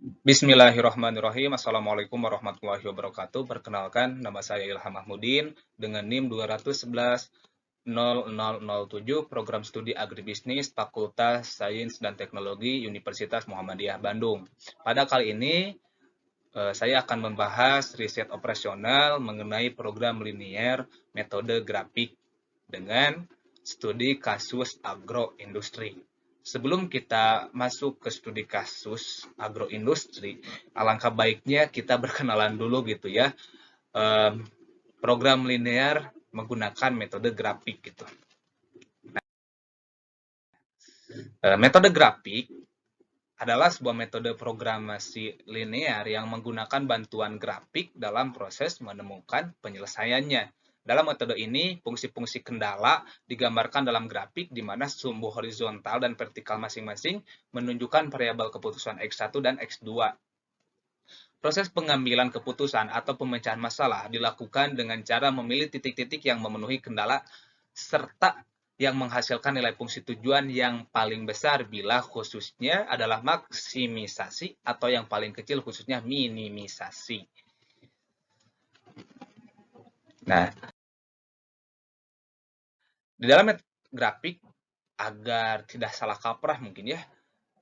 Bismillahirrahmanirrahim. Assalamualaikum warahmatullahi wabarakatuh. Perkenalkan, nama saya Ilham Mahmudin dengan NIM 211-0007, Program Studi Agribisnis, Fakultas Sains dan Teknologi, Universitas Muhammadiyah Bandung. Pada kali ini, saya akan membahas riset operasional mengenai program linier metode grafik dengan studi kasus agroindustri. Sebelum kita masuk ke studi kasus agroindustri, alangkah baiknya kita berkenalan dulu gitu ya. Program linear menggunakan metode grafik gitu. Metode grafik adalah sebuah metode programasi linear yang menggunakan bantuan grafik dalam proses menemukan penyelesaiannya. Dalam metode ini, fungsi-fungsi kendala digambarkan dalam grafik di mana sumbu horizontal dan vertikal masing-masing menunjukkan variabel keputusan X1 dan X2. Proses pengambilan keputusan atau pemecahan masalah dilakukan dengan cara memilih titik-titik yang memenuhi kendala serta yang menghasilkan nilai fungsi tujuan yang paling besar bila khususnya adalah maksimisasi atau yang paling kecil khususnya minimisasi. Nah, di dalam grafik agar tidak salah kaprah mungkin ya,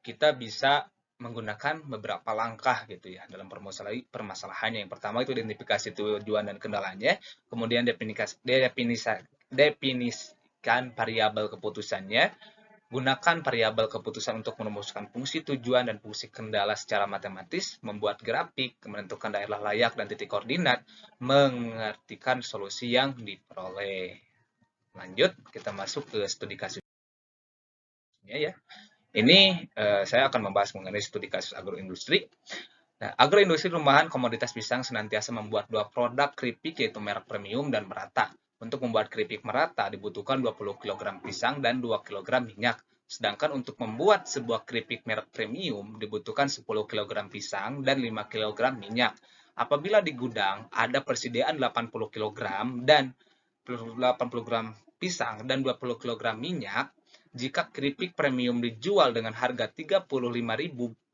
kita bisa menggunakan beberapa langkah gitu ya dalam permasalahannya. Yang pertama itu identifikasi tujuan dan kendalanya, kemudian definisikan variabel keputusannya, gunakan variabel keputusan untuk merumuskan fungsi tujuan dan fungsi kendala secara matematis, membuat grafik, menentukan daerah layak dan titik koordinat, mengartikan solusi yang diperoleh. Lanjut, kita masuk ke studi kasusnya ya. Ini saya akan membahas mengenai studi kasus agroindustri. Nah, agroindustri rumahan komoditas pisang senantiasa membuat dua produk keripik yaitu merek premium dan merata. Untuk membuat keripik merata dibutuhkan 20 kg pisang dan 2 kg minyak. Sedangkan untuk membuat sebuah keripik merek premium dibutuhkan 10 kg pisang dan 5 kg minyak. Apabila di gudang ada persediaan 80 kg dan 80 gram pisang dan 20 kg minyak, jika keripik premium dijual dengan harga 35.000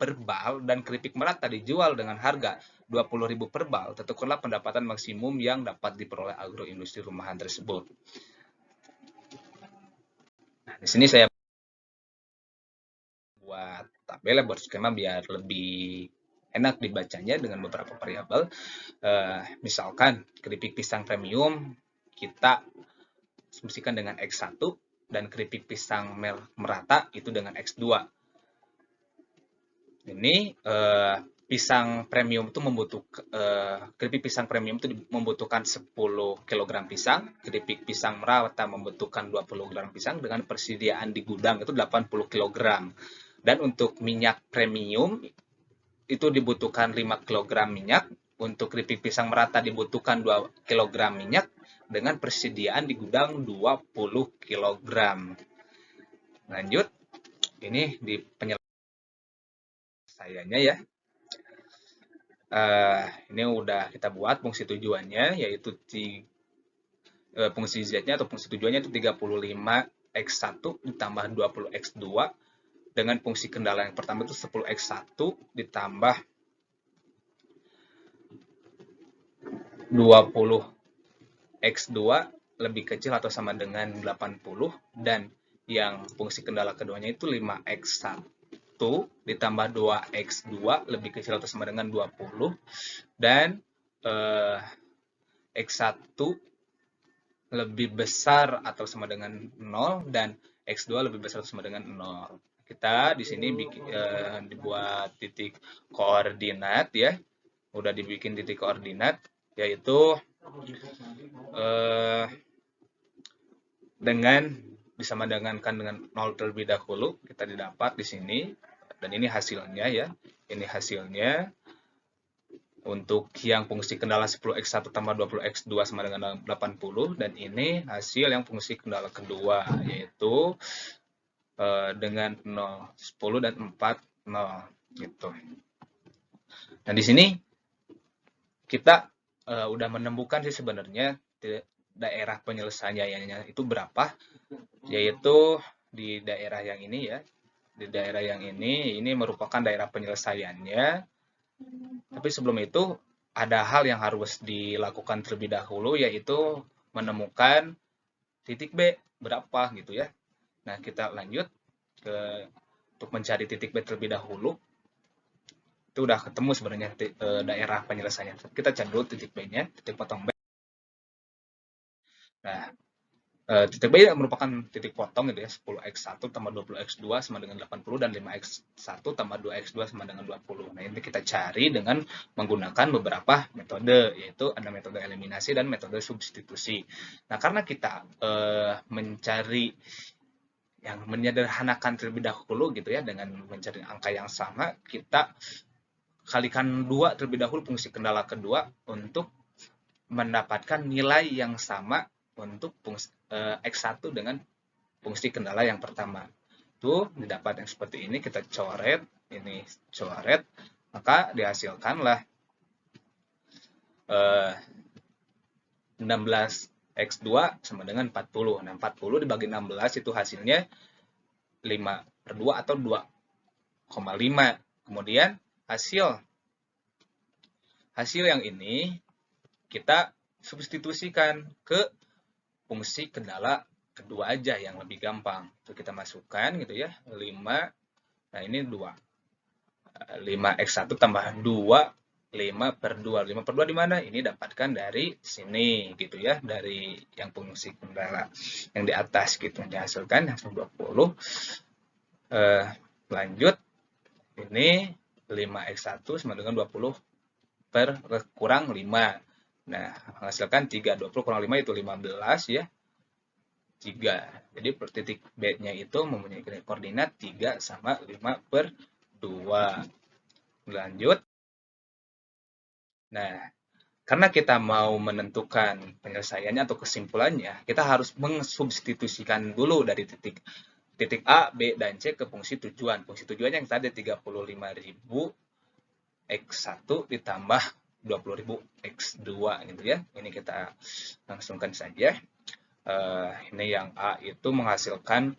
per bal dan keripik merata dijual dengan harga 20.000 per bal, tentukanlah pendapatan maksimum yang dapat diperoleh agroindustri rumahan tersebut. Nah, di sini saya buat tabel, buat skema biar lebih enak dibacanya dengan beberapa variabel. Misalkan keripik pisang premium kita asumsikan dengan X1 dan keripik pisang merata itu dengan X2. Ini pisang premium itu keripik pisang premium itu membutuhkan 10 kg pisang, keripik pisang merata membutuhkan 20 gram pisang dengan persediaan di gudang itu 80 kg. Dan untuk minyak premium itu dibutuhkan 5 kg minyak, untuk keripik pisang merata dibutuhkan 2 kg minyak dengan persediaan di gudang 20 kg. Lanjut, ini di penyelesaiannya ya. Ini udah kita buat fungsi tujuannya, yaitu fungsi Z-nya atau fungsi tujuannya itu 35X1 ditambah 20X2 dengan fungsi kendala yang pertama itu 10X1 ditambah 20X2 lebih kecil atau sama dengan 80 dan yang fungsi kendala keduanya itu 5X1 ditambah 2X2 lebih kecil atau sama dengan 20 dan X1 lebih besar atau sama dengan 0 dan X2 lebih besar atau sama dengan 0. Kita di sini dibuat titik koordinat ya. Udah dibikin titik koordinat yaitu dengan disamadangankan dengan 0 terlebih dahulu, kita didapat di sini dan ini hasilnya ya. Ini hasilnya untuk yang fungsi kendala 10X1 tambah 20X2 sama dengan 80 dan ini hasil yang fungsi kendala kedua yaitu dengan 0, 10 dan 4, 0 gitu. Nah, di sini kita udah menemukan sih sebenarnya daerah penyelesaiannya itu berapa, yaitu di daerah yang ini ya. Di daerah yang ini merupakan daerah penyelesaiannya Tapi sebelum itu ada hal yang harus dilakukan terlebih dahulu, yaitu menemukan titik B berapa gitu ya. Nah, kita lanjut untuk mencari titik B terlebih dahulu. Itu udah ketemu sebenarnya daerah penyelesaian. Kita cari dulu titik B-nya, titik potong B. Nah, titik B merupakan titik potong gitu ya, 10x1 tambah 20x2 sama dengan 80 dan 5x1 tambah 2x2 sama dengan 20. Nah, ini kita cari dengan menggunakan beberapa metode, yaitu ada metode eliminasi dan metode substitusi. Nah, karena kita mencari yang menyederhanakan terlebih dahulu gitu ya, dengan mencari angka yang sama, kita kalikan 2 terlebih dahulu fungsi kendala kedua untuk mendapatkan nilai yang sama untuk fungsi X1 dengan fungsi kendala yang pertama. Tuh, didapat yang seperti ini, kita coret, ini coret, maka dihasilkanlah 16x2 sama dengan 40. Nah, 40 dibagi 16 itu hasilnya 5/2 atau 2,5. Kemudian hasil yang ini kita substitusikan ke fungsi kendala kedua aja yang lebih gampang. Itu kita masukkan gitu ya, 5. Nah, ini 2. 5x1 tambah 2, 5/2. 5/2 di mana? Ini dapatkan dari sini gitu ya, dari yang fungsi kendala yang di atas gitu. Dihasilkan hasil 20. Lanjut, ini 5x1 sama dengan 20 kurang 5. Nah, menghasilkan 3. 20 kurang 5 itu 15 ya. 3. Jadi titik B-nya itu mempunyai koordinat 3 sama 5/2. Lanjut. Nah, karena kita mau menentukan penyelesaiannya atau kesimpulannya, kita harus mensubstitusikan dulu dari titik A, B, dan C ke fungsi tujuan. Fungsi tujuannya yang tadi 35.000 X1 ditambah 20.000 X2 gitu ya. Ini kita langsungkan saja. Ini yang A itu menghasilkan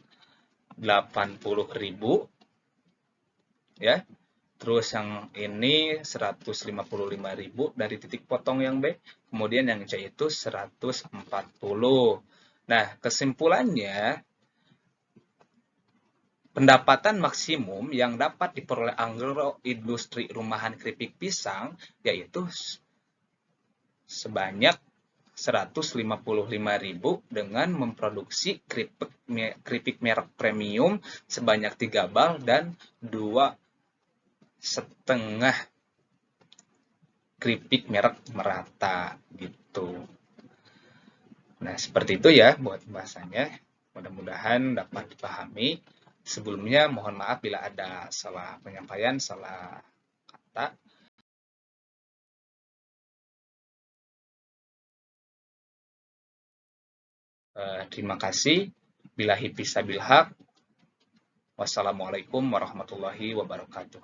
80.000 ya. Terus yang ini 155.000 dari titik potong yang B. Kemudian yang C itu 140. Nah, kesimpulannya pendapatan maksimum yang dapat diperoleh industri rumahan keripik pisang yaitu sebanyak 155.000 dengan memproduksi keripik merek premium sebanyak 3 bal dan 2,5 keripik merek merata gitu. Nah, seperti itu ya buat bahasanya. Mudah-mudahan dapat dipahami. Sebelumnya mohon maaf bila ada salah penyampaian, salah kata. Terima kasih. Billahi fissabil haq. Wassalamualaikum warahmatullahi wabarakatuh.